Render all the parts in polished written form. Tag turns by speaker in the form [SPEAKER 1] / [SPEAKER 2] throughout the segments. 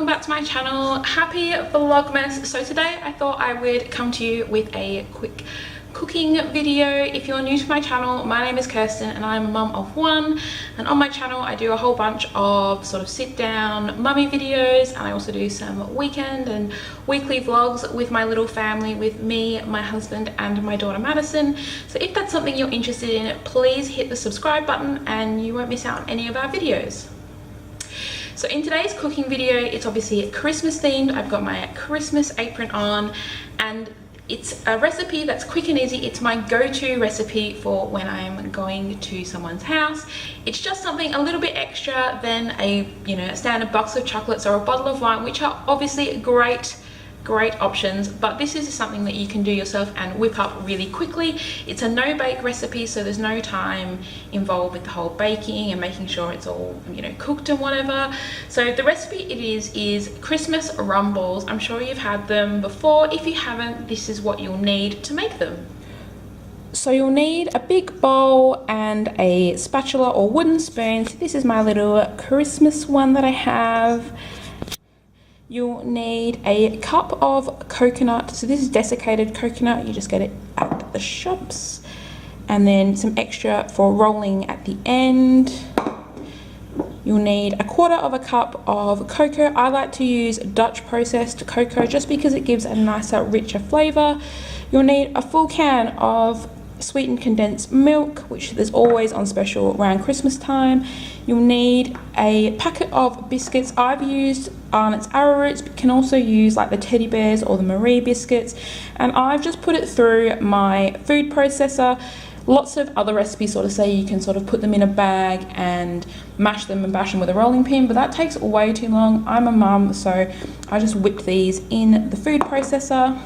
[SPEAKER 1] welcome back to my channel. Happy Vlogmas. So today I thought I would come to you with a quick cooking video. If you're new to my channel, my name is Kirsten and I'm a mum of one, and on my channel I do a whole bunch of sort of sit down mummy videos, and I also do some weekend and weekly vlogs with my little family, with me, my husband and my daughter Madison. So if that's something you're interested in, please hit the subscribe button and you won't miss out on any of our videos. So in today's cooking video, it's obviously Christmas themed. I've got my Christmas apron on, and it's a recipe that's quick and easy. It's my go-to recipe for when I'm going to someone's house. It's just something a little bit extra than a standard box of chocolates or a bottle of wine, which are obviously great options, but this is something that you can do yourself and whip up really quickly. It's a no-bake recipe, so there's no time involved with the whole baking and making sure it's all cooked and whatever. So the recipe it is Christmas rum balls. I'm sure you've had them before. If you haven't, this is what you'll need to make them. So you'll need a big bowl and a spatula or wooden spoon. So this is my little Christmas one that I have. You'll need a cup of coconut. So this is desiccated coconut. You just get it at the shops. And then some extra for rolling at the end. You'll need a quarter of a cup of cocoa. I like to use Dutch processed cocoa just because it gives a nicer, richer flavor. You'll need a full can of sweetened condensed milk, which is always on special around Christmas time. You'll need a packet of biscuits. I've used Arnott's arrowroots, but you can also use like the teddy bears or the Marie biscuits, and I've just put it through my food processor. Lots of other recipes sort of say you can sort of put them in a bag and mash them and bash them with a rolling pin, but that takes way too long. I'm a mum, so I just whipped these in the food processor.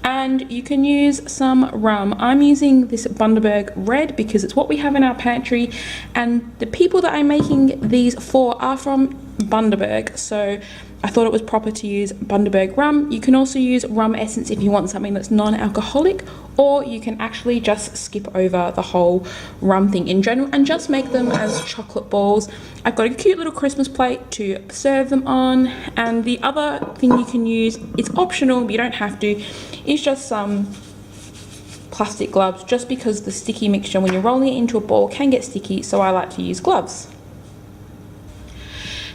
[SPEAKER 1] And you can use some rum. I'm using this Bundaberg Red because it's what we have in our pantry, and the people that I'm making these for are from Bundaberg, so I thought it was proper to use Bundaberg rum. You can also use rum essence if you want something that's non-alcoholic, or you can actually just skip over the whole rum thing in general and just make them as chocolate balls. I've got a cute little Christmas plate to serve them on, and the other thing you can use, it's optional but you don't have to, is just some plastic gloves, just because the sticky mixture when you're rolling it into a ball can get sticky, so I like to use gloves.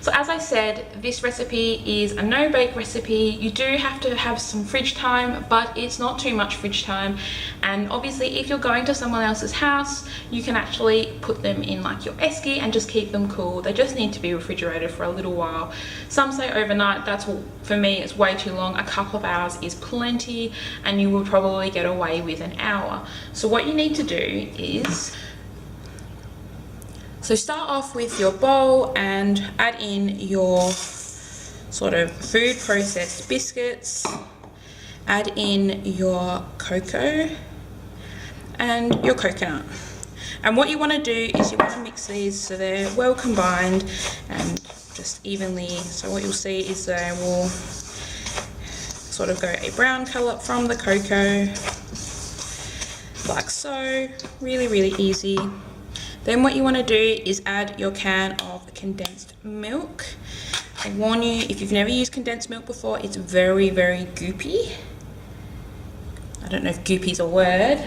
[SPEAKER 1] So as I said, this recipe is a no-bake recipe. You do have to have some fridge time, but it's not too much fridge time. And obviously if you're going to someone else's house, you can actually put them in like your esky and just keep them cool. They just need to be refrigerated for a little while. Some say overnight. That's, for me, it's way too long. A couple of hours is plenty, and you will probably get away with an hour. So what you need to do is, so start off with your bowl and add in your sort of food processed biscuits, add in your cocoa and your coconut. And what you want to do is you want to mix these so they're well combined and just evenly. So what you'll see is they will sort of go a brown colour from the cocoa, like so. Really easy. Then what you want to do is add your can of condensed milk. I warn you, if you've never used condensed milk before, it's very goopy. I don't know if goopy's a word.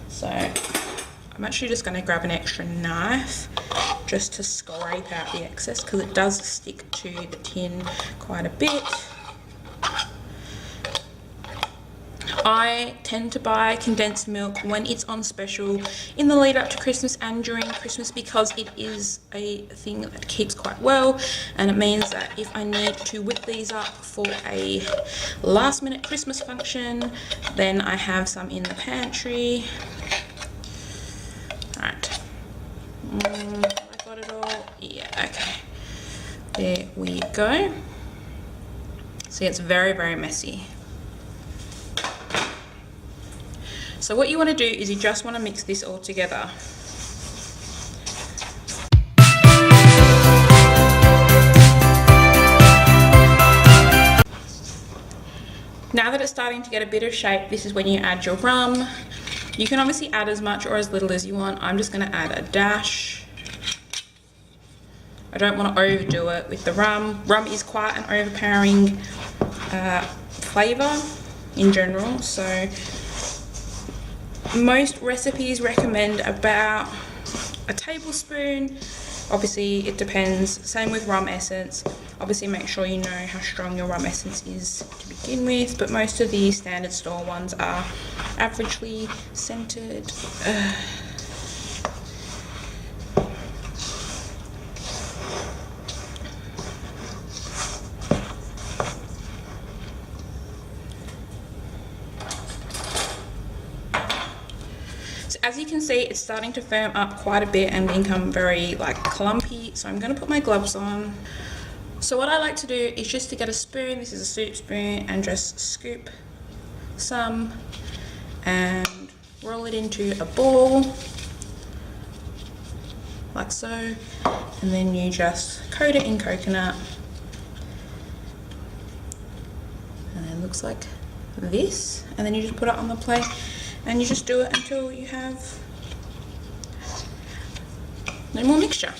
[SPEAKER 1] So I'm actually just going to grab an extra knife just to scrape out the excess, because it does stick to the tin quite a bit. I tend to buy condensed milk when it's on special in the lead up to Christmas and during Christmas, because it is a thing that keeps quite well, and it means that if I need to whip these up for a last minute Christmas function, then I have some in the pantry. Alright, have I got it all? Yeah, okay, there we go. See, it's very messy. So what you want to do is you just want to mix this all together. Now that it's starting to get a bit of shape, this is when you add your rum. You can obviously add as much or as little as you want. I'm just going to add a dash. I don't want to overdo it with the rum. Rum is quite an overpowering flavour in general, so most recipes recommend about a tablespoon. Obviously it depends, same with rum essence. Obviously make sure you know how strong your rum essence is to begin with, but most of the standard store ones are averagely scented. As you can see, it's starting to firm up quite a bit and become very like clumpy, so I'm going to put my gloves on. So what I like to do is just to get a spoon, this is a soup spoon, and just scoop some and roll it into a ball like so, and then you just coat it in coconut, and it looks like this, and then you just put it on the plate. And you just do it until you have no more mixture.